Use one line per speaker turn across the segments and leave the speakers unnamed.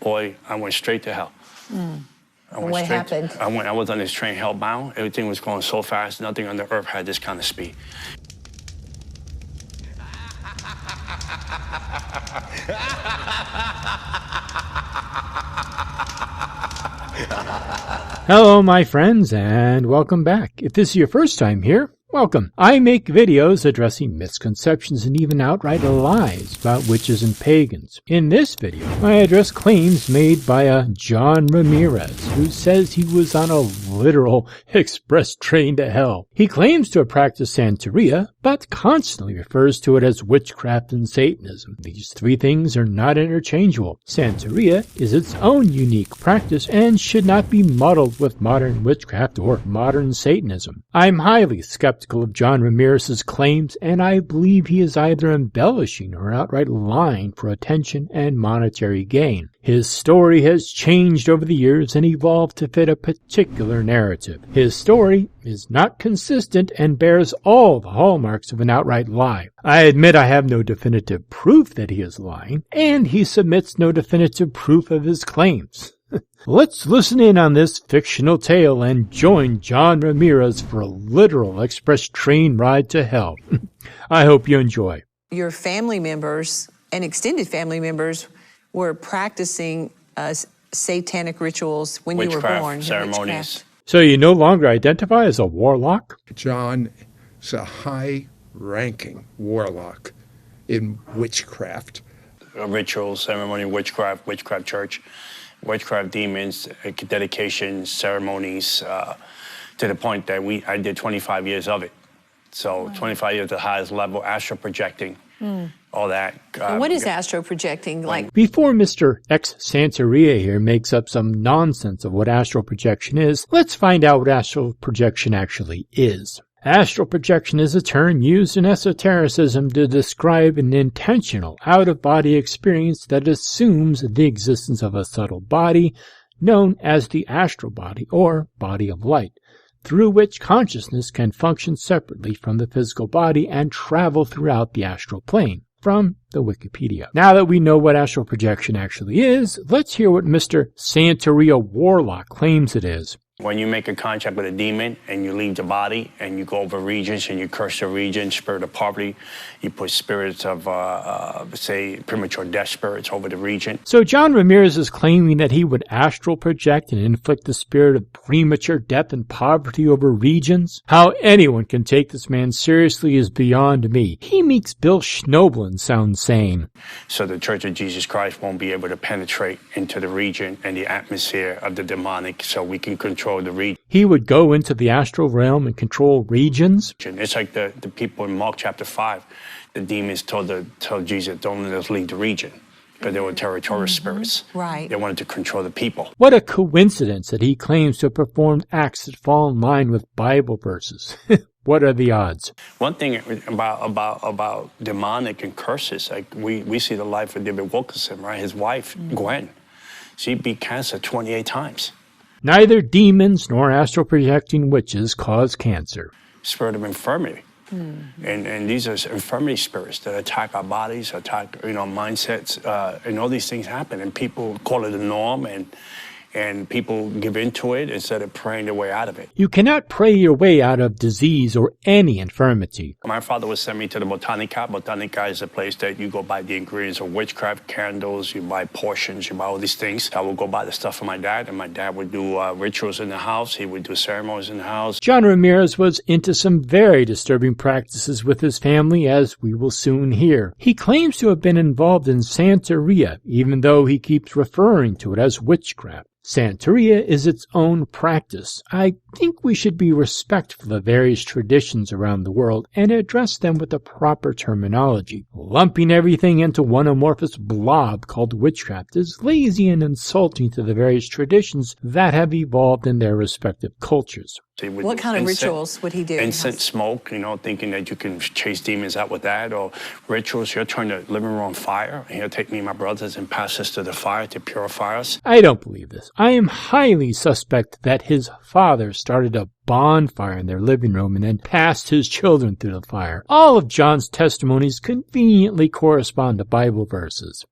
boy, I went straight to hell.
What happened?
I was on this train hellbound. Everything was going so fast. Nothing on the earth had this kind of speed.
Hello, my friends, and welcome back. If this is your first time here, welcome. I make videos addressing misconceptions and even outright lies about witches and pagans. In this video, I address claims made by a John Ramirez, who says he was on a literal express train to hell. He claims to have practiced Santeria, but constantly refers to it as witchcraft and Satanism. These three things are not interchangeable. Santeria is its own unique practice and should not be muddled with modern witchcraft or modern Satanism. I'm highly skeptical of John Ramirez's claims, and I believe he is either embellishing or outright lying for attention and monetary gain. His story has changed over the years and evolved to fit a particular narrative. His story is not consistent and bears all the hallmarks of an outright lie. I admit I have no definitive proof that he is lying, and he submits no definitive proof of his claims. Let's listen in on this fictional tale and join John Ramirez for a literal express train ride to hell. I hope you enjoy.
Your family members and extended family members were practicing satanic rituals when you were born.
Ceremonies.
So you no longer identify as a warlock?
John is a high-ranking warlock in witchcraft.
Rituals, ceremony, witchcraft church. Witchcraft demons, dedications, ceremonies, to the point that I did 25 years of it. So 25 years at the highest level, astral projecting, all that.
What is astral projecting like?
Before Mr. X Santeria here makes up some nonsense of what astral projection is, let's find out what astral projection actually is. Astral projection is a term used in esotericism to describe an intentional, out-of-body experience that assumes the existence of a subtle body known as the astral body or body of light, through which consciousness can function separately from the physical body and travel throughout the astral plane. From the Wikipedia. Now that we know what astral projection actually is, let's hear what Mr. Santeria Warlock claims it is.
When you make a contract with a demon and you leave the body and you go over regions and you curse the region, spirit of poverty, you put spirits of, say, premature death spirits over the region.
So John Ramirez is claiming that he would astral project and inflict the spirit of premature death and poverty over regions? How anyone can take this man seriously is beyond me. He makes Bill Schnoebelen sound sane.
So the Church of Jesus Christ won't be able to penetrate into the region and the atmosphere of the demonic, so we can control the region.
He would go into the astral realm and control regions?
It's like the people in Mark chapter 5. The demons told Jesus, don't let us leave the region, because they were territorial spirits.
Right.
They wanted to control the people.
What a coincidence that he claims to have performed acts that fall in line with Bible verses. What are the odds?
One thing about demonic and curses, like we see the life of David Wilkerson, right? His wife, Gwen, she beat cancer 28 times.
Neither demons nor astral projecting witches cause cancer.
Spirit of infirmity. And these are infirmity spirits that attack our bodies, attack, mindsets, and all these things happen. And people call it a norm, and people give into it instead of praying their way out of it.
You cannot pray your way out of disease or any infirmity.
My father would send me to the Botanica. Botanica is a place that you go buy the ingredients of witchcraft, candles, you buy potions, you buy all these things. I would go buy the stuff for my dad, and my dad would do rituals in the house. He would do ceremonies in the house.
John Ramirez was into some very disturbing practices with his family, as we will soon hear. He claims to have been involved in Santeria, even though he keeps referring to it as witchcraft. Santeria is its own practice. I think we should be respectful of various traditions around the world and address them with the proper terminology. Lumping everything into one amorphous blob called witchcraft is lazy and insulting to the various traditions that have evolved in their respective cultures.
What kind of rituals would he do?
Incense smoke, thinking that you can chase demons out with that, or rituals, he'll turn the living room on fire, and he'll take me and my brothers and pass us to the fire to purify us.
I don't believe this. I am highly suspect that his father started a bonfire in their living room and then passed his children through the fire. All of John's testimonies conveniently correspond to Bible verses.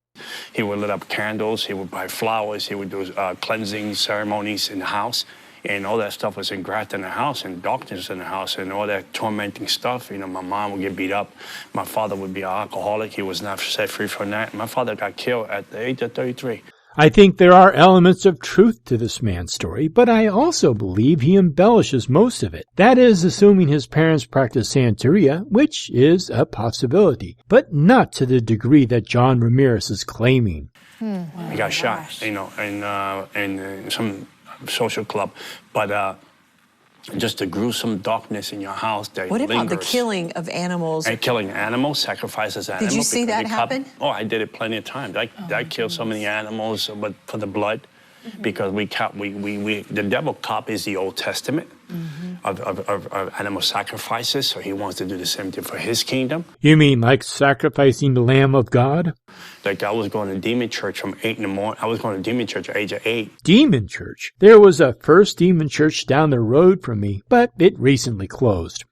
He would lit up candles. He would buy flowers. He would do cleansing ceremonies in the house. And all that stuff was engrafted in the house, and darkness in the house, and all that tormenting stuff. You know, my mom would get beat up. My father would be an alcoholic. He was not set free from that. My father got killed at the age of 33.
I think there are elements of truth to this man's story, but I also believe he embellishes most of it. That is, assuming his parents practiced Santeria, which is a possibility, but not to the degree that John Ramirez is claiming.
He got shot, you know, in some social club, but just the gruesome darkness in your house that
What about
lingers.
the killing of animals?
And killing animals, sacrifices animals.
Did you see that happen?
Oh, I did it plenty of times. I killed so many animals but for the blood, because the devil copies the Old Testament of animal sacrifices, so he wants to do the same thing for his kingdom.
You mean like sacrificing the Lamb of God?
Like I was going to demon church from 8 in the morning. I was going to demon church at the age of 8.
Demon church? There was a first demon church down the road from me, but it recently closed.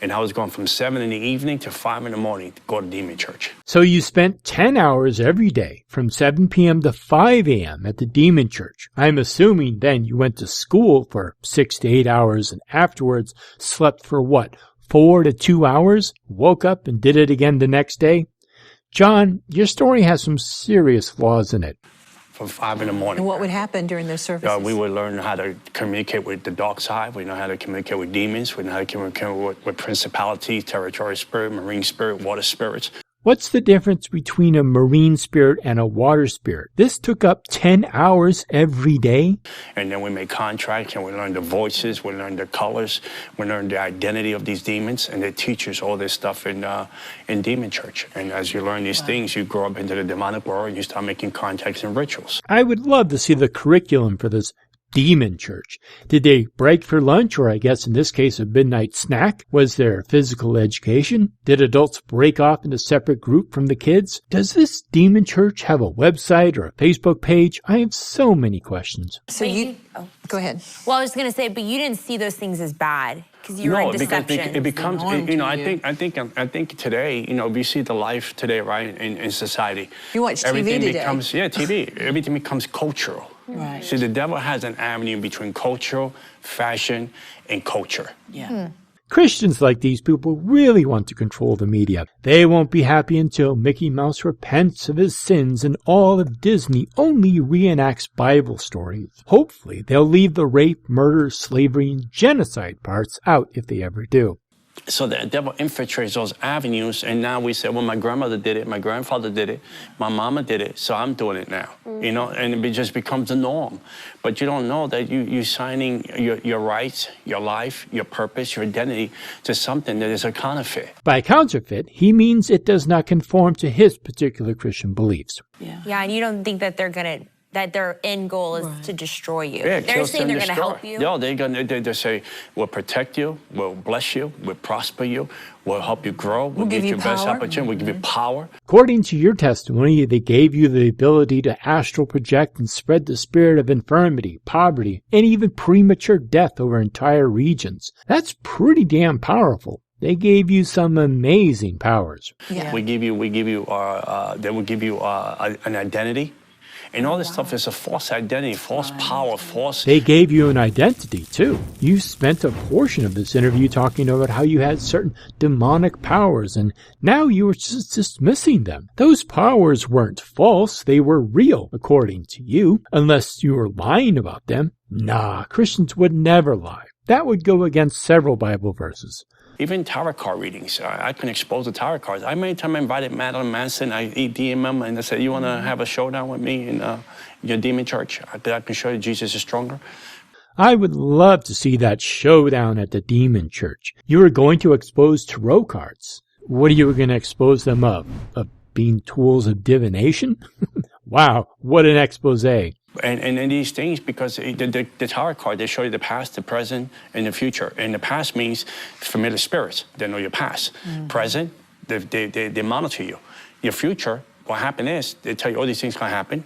And I was going from 7 in the evening to 5 in the morning to go to demon church.
So you spent 10 hours every day from 7 p.m. to 5 a.m. at the demon church. I'm assuming then you went to school for 6 to 8 hours and afterwards slept for what, 4 to 2 hours? Woke up and did it again the next day? John, your story has some serious flaws in it.
From 5 in the morning.
And what would happen during those services?
We would learn how to communicate with the dark side. We know how to communicate with demons. We know how to communicate with principalities, territorial spirit, marine spirit, water spirits.
What's the difference between a marine spirit and a water spirit? This took up 10 hours every day.
And then we made contracts, and we learned the voices, we learned the colors, we learned the identity of these demons, and they teach us all this stuff in demon church. And as you learn these things, you grow up into the demonic world, and you start making contacts and rituals.
I would love to see the curriculum for this demon church. Did they break for lunch, or I guess in this case a midnight snack? Was there physical education? Did adults break off into separate group from the kids? Does this demon church have a website or a Facebook page? I have so many questions.
So go ahead.
Well, I was going to say, but you didn't see those things as bad because you were in deception.
Because it becomes, you know, I think today, you know, we see the life today, right, in society.
You watch TV
Everything
today.
becomes, TV. Everything becomes cultural.
Right.
See, the devil has an avenue between cultural, fashion, and culture.
Yeah.
Christians like these people really want to control the media. They won't be happy until Mickey Mouse repents of his sins and all of Disney only reenacts Bible stories. Hopefully, they'll leave the rape, murder, slavery, and genocide parts out if they ever do.
So the devil infiltrates those avenues, and now we say, well, my grandmother did it, my grandfather did it, my mama did it, so I'm doing it now, you know, and it just becomes the norm. But you don't know that you're signing your rights, your life, your purpose, your identity to something that is a counterfeit.
By counterfeit, he means it does not conform to his particular Christian beliefs.
Yeah, and you don't think that that their end goal is to destroy you.
Yeah,
they're saying they're going to help you.
No, they say, we'll protect you, we'll bless you, we'll prosper you, we'll help you grow, we'll give you best opportunity, we'll give you power.
According to your testimony, they gave you the ability to astral project and spread the spirit of infirmity, poverty, and even premature death over entire regions. That's pretty damn powerful. They gave you some amazing powers.
Yeah.
They will give you an identity. And all this stuff is a false identity, false power, false...
They gave you an identity, too. You spent a portion of this interview talking about how you had certain demonic powers, and now you were just dismissing them. Those powers weren't false, they were real, according to you, unless you were lying about them. Nah, Christians would never lie. That would go against several Bible verses.
Even tarot card readings, I can expose the tarot cards. I many times invited Madeline Manson, I DM them, and I said, you want to have a showdown with me in your demon church? I can show you Jesus is stronger.
I would love to see that showdown at the demon church. You were going to expose tarot cards. What are you going to expose them of? Of being tools of divination? Wow, what an expose.
And these things, because the tarot card, they show you the past, the present, and the future. And the past means familiar spirits. They know your past. Present, they monitor you. Your future, what happened is, they tell you all these things can happen,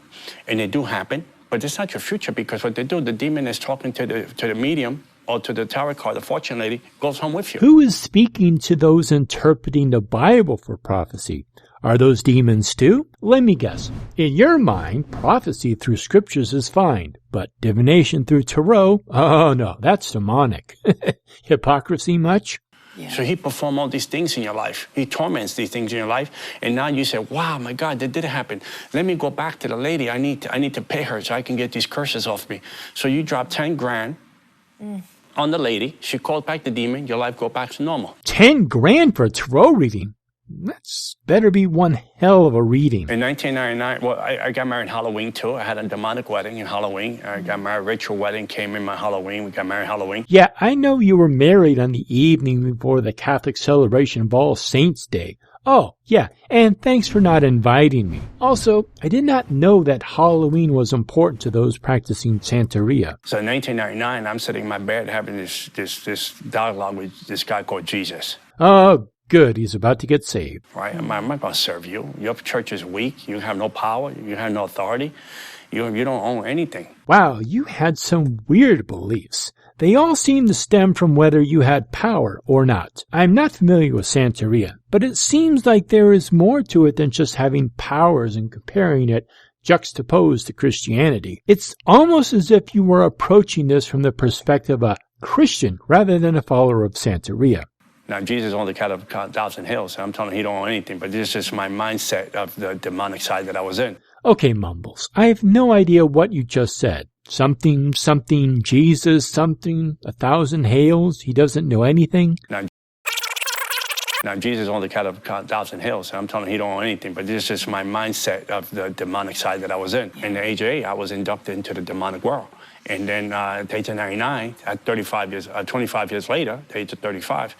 and they do happen. But it's not your future, because what they do, the demon is talking to the medium, or to the tarot card, the fortune lady, goes home with you.
Who is speaking to those interpreting the Bible for prophecy? Are those demons too? Let me guess. In your mind, prophecy through scriptures is fine, but divination through tarot? Oh no, that's demonic. Hypocrisy much?
Yeah.
So he performed all these things in your life. He torments these things in your life. And now you say, wow, my God, that did happen. Let me go back to the lady. I need to pay her so I can get these curses off me. So you drop 10 grand on the lady. She calls back the demon. Your life goes back to normal.
10 grand for a tarot reading? That's better be one hell of a reading.
In 1999, well, I got married in Halloween, too. I had a demonic wedding in Halloween. I got married, ritual wedding came in my Halloween. We got married Halloween.
Yeah, I know you were married on the evening before the Catholic celebration of All Saints' Day. Oh, yeah, and thanks for not inviting me. Also, I did not know that Halloween was important to those practicing Santeria.
So in 1999, I'm sitting in my bed having this dialogue with this guy called Jesus.
Oh, good, he's about to get saved.
Right? I'm not going to serve you. Your church is weak. You have no power. You have no authority. You don't own anything.
Wow, you had some weird beliefs. They all seem to stem from whether you had power or not. I'm not familiar with Santeria, but it seems like there is more to it than just having powers and comparing it juxtaposed to Christianity. It's almost as if you were approaching this from the perspective of a Christian rather than a follower of Santeria.
Now, Jesus owned the cattle of 1,000 hills, and I'm telling him he don't own anything, but this is my mindset of the demonic side that I was in.
Okay, Mumbles, I have no idea what you just said. Something, Jesus, something, 1,000 hails, he doesn't know anything.
Now, Jesus owned the cattle of 1,000 hills, and I'm telling him he don't own anything, but this is my mindset of the demonic side that I was in. In the age of 8, I was inducted into the demonic world. And then at the age of 99, at 25 years later, at the age of 35.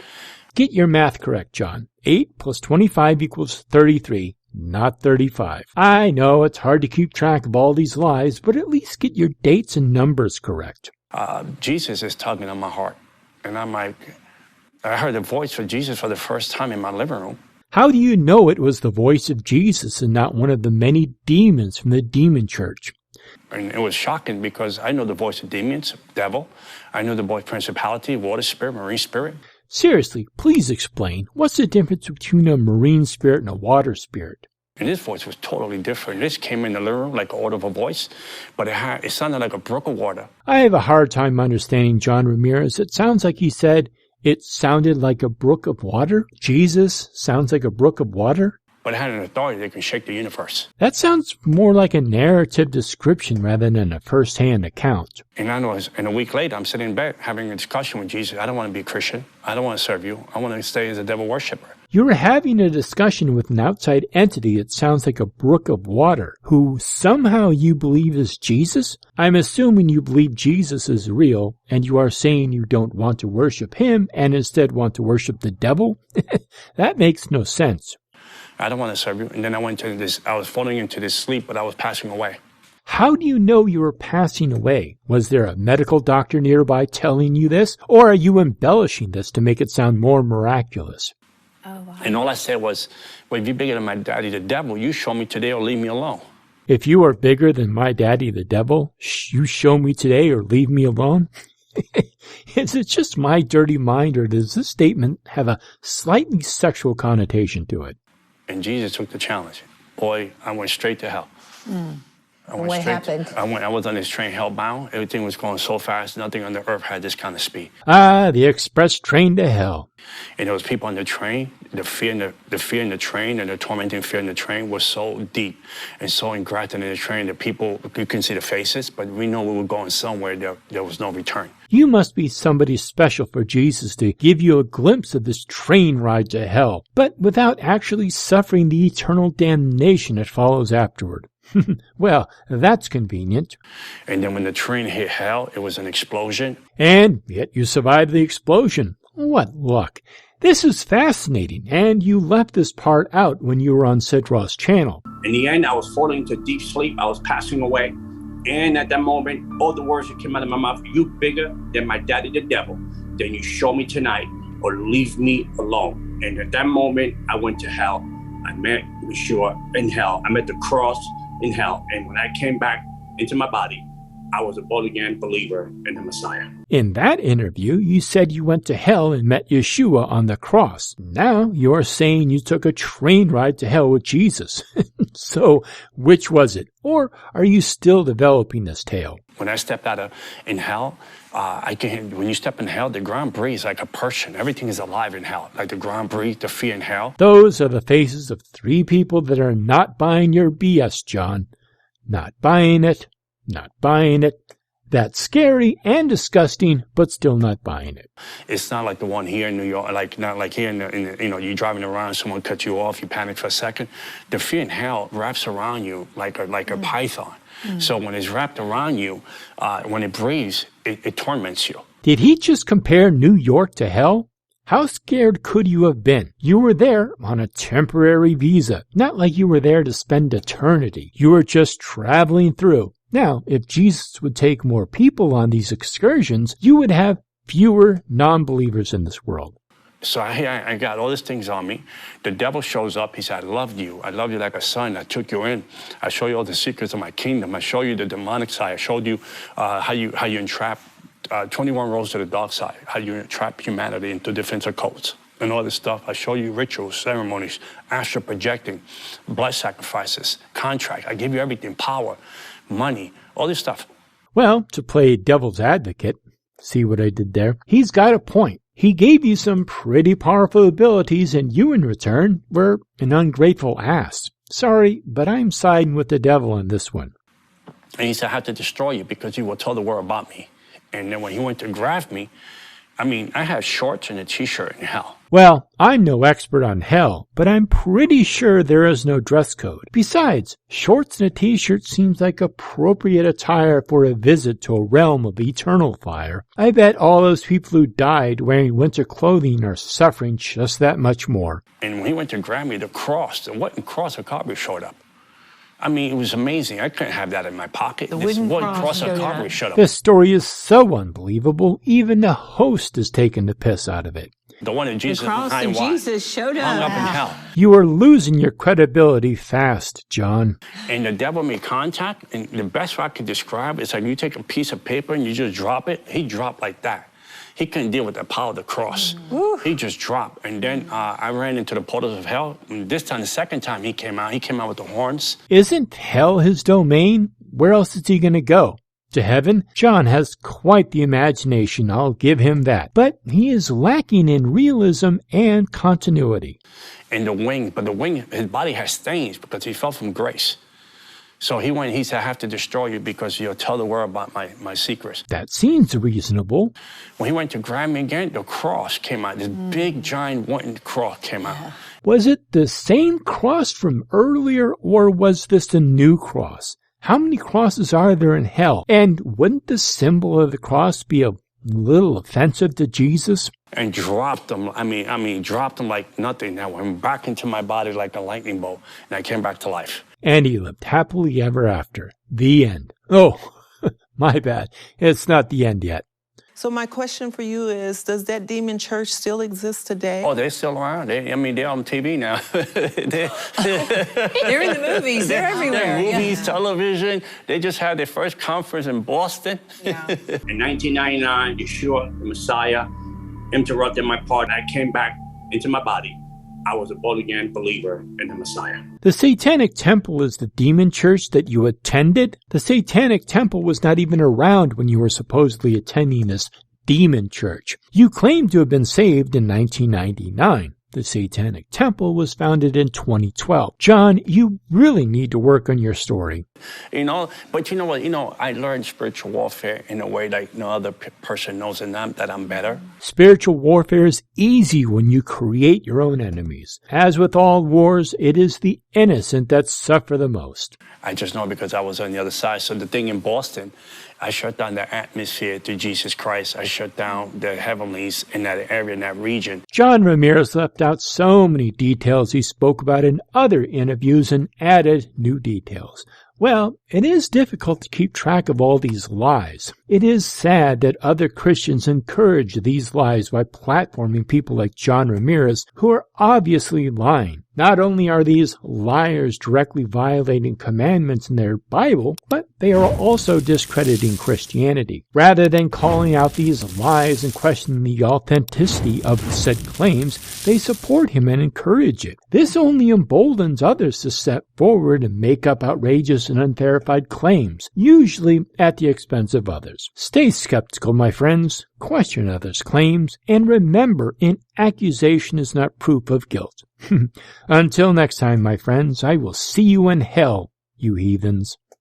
Get your math correct, John. 8 plus 25 equals 33, not 35. I know it's hard to keep track of all these lies, but at least get your dates and numbers correct.
Jesus is tugging on my heart. And I'm like, I heard the voice of Jesus for the first time in my living room.
How do you know it was the voice of Jesus and not one of the many demons from the demon church?
And it was shocking because I know the voice of demons, devil. I know the voice principality, water spirit, marine spirit.
Seriously, please explain. What's the difference between a marine spirit and a water spirit?
And this voice was totally different. This came in the living room like an audible voice, but it sounded like a brook of water.
I have a hard time understanding John Ramirez. It sounds like he said it sounded like a brook of water. Jesus sounds like a brook of water.
But it had an authority that can shake the universe.
That sounds more like a narrative description rather than a first-hand account.
And a week later, I'm sitting in bed having a discussion with Jesus. I don't want to be a Christian. I don't want to serve you. I want to stay as a devil worshiper.
You're having a discussion with an outside entity that sounds like a brook of water, who somehow you believe is Jesus? I'm assuming you believe Jesus is real, and you are saying you don't want to worship him and instead want to worship the devil? That makes no sense.
I don't want to serve you. And then I was falling into this sleep, but I was passing away.
How do you know you were passing away? Was there a medical doctor nearby telling you this? Or are you embellishing this to make it sound more miraculous?
Oh, wow.
And all I said was, well, if you're bigger than my daddy, the devil, you show me today or leave me alone.
If you are bigger than my daddy, the devil, you show me today or leave me alone? Is it just my dirty mind, or does this statement have a slightly sexual connotation to it?
And Jesus took the challenge. Boy, I went straight to hell.
What happened?
I was on this train hellbound. Everything was going so fast. Nothing on the earth had this kind of speed.
Ah, the express train to hell.
And there was people on the train. The fear in the train and the tormenting fear in the train was so deep and so engrafted in the train that people, you couldn't see the faces, but we know we were going somewhere. There was no return.
You must be somebody special for Jesus to give you a glimpse of this train ride to hell, but without actually suffering the eternal damnation that follows afterward. Well, that's convenient.
And then when the train hit hell, it was an explosion.
And yet you survived the explosion. What luck. This is fascinating, and you left this part out when you were on Sid Roth's channel.
In the end, I was falling into deep sleep. I was passing away. And at that moment, all the words that came out of my mouth, you bigger than my daddy, the devil, then you show me tonight or leave me alone. And at that moment, I went to hell. I met Yeshua in hell. I met the cross in hell. And when I came back into my body, I was a born-again believer in the Messiah.
In that interview, you said you went to hell and met Yeshua on the cross. Now you're saying you took a train ride to hell with Jesus. So, which was it? Or are you still developing this tale?
When I stepped in hell, when you step in hell, the ground breathes like a person. Everything is alive in hell. Like the ground breathes, the fear in hell.
Those are the faces of 3 people that are not buying your BS, John. Not buying it. Not buying it. That's scary and disgusting, but still not buying it.
It's not like the one here in New York, not like here you're driving around, someone cuts you off, you panic for a second. The fear in hell wraps around you like a python. So when it's wrapped around you, when it breathes, it torments you.
Did he just compare New York to hell? How scared could you have been? You were there on a temporary visa, not like you were there to spend eternity. You were just traveling through. Now, if Jesus would take more people on these excursions, you would have fewer non-believers in this world.
So I got all these things on me. The devil shows up. He said, I loved you. I loved you like a son. I took you in. I show you all the secrets of my kingdom. I show you the demonic side. I showed you how you entrap 21 roads to the dark side, how you entrap humanity into defensive codes and all this stuff. I show you rituals, ceremonies, astral projecting, blood sacrifices, contract. I give you everything, power, money, all this stuff.
Well, to play devil's advocate, see what I did there? He's got a point. He gave you some pretty powerful abilities, and you in return were an ungrateful ass. Sorry, but I'm siding with the devil on this one.
And he said, I have to destroy you because you will tell the world about me. And then when he went to graft me, I had shorts and a T-shirt in hell.
Well, I'm no expert on hell, but I'm pretty sure there is no dress code. Besides, shorts and a T-shirt seems like appropriate attire for a visit to a realm of eternal fire. I bet all those people who died wearing winter clothing are suffering just that much more.
And when he went to grab me, the cross of Calvary showed up. It was amazing. I couldn't have that in my pocket.
The wooden
cross of Calvary showed up.
This story is so unbelievable, even the host has taken the piss out of it.
The one that Jesus
the cross of Jesus showed up.
hung up in hell.
You are losing your credibility fast, John.
And the devil made contact, and the best way I could describe it is like you take a piece of paper and you just drop it. He dropped like that. He couldn't deal with the power of the cross. He just dropped. And then I ran into the portals of hell. And this time, the second time he came out with the horns.
Isn't hell his domain? Where else is he going to go? To heaven? John has quite the imagination, I'll give him that. But he is lacking in realism and continuity.
And the wing, his body has stains because he fell from grace. So he said, I have to destroy you because you'll tell the world about my secrets.
That seems reasonable.
When he went to grab me again, the cross came out. This big, giant wooden cross came out.
Was it the same cross from earlier, or was this a new cross? How many crosses are there in hell? And wouldn't the symbol of the cross be a little offensive to Jesus?
And dropped them. Dropped them like nothing. I went back into my body like a lightning bolt, and I came back to life.
And he lived happily ever after. The end. Oh, my bad. It's not the end yet.
So my question for you is, does that demon church still exist today?
Oh, they're still around. They're on TV now.
They're in the movies. They're everywhere.
Movies, television. They just had their first conference in Boston.
Yeah.
In 1999, Yeshua, the Messiah, interrupted my part. I came back into my body. I was a born-again believer in the Messiah.
The Satanic Temple is the demon church that you attended? The Satanic Temple was not even around when you were supposedly attending this demon church. You claim to have been saved in 1999. The Satanic Temple was founded in 2012. John, you really need to work on your story.
But you know what? I learned spiritual warfare in a way that no other person knows that I'm better.
Spiritual warfare is easy when you create your own enemies. As with all wars, it is the innocent that suffer the most.
I just know because I was on the other side. So the thing in Boston, I shut down the atmosphere to Jesus Christ. I shut down the heavenlies in that area, in that region.
John Ramirez left out so many details he spoke about in other interviews and added new details. Well, it is difficult to keep track of all these lies. It is sad that other Christians encourage these lies by platforming people like John Ramirez, who are obviously lying. Not only are these liars directly violating commandments in their Bible, but they are also discrediting Christianity. Rather than calling out these lies and questioning the authenticity of said claims, they support him and encourage it. This only emboldens others to step forward and make up outrageous and unverified claims, usually at the expense of others. Stay skeptical, my friends. Question others' claims, and remember, an accusation is not proof of guilt. Until next time, my friends, I will see you in hell, you heathens.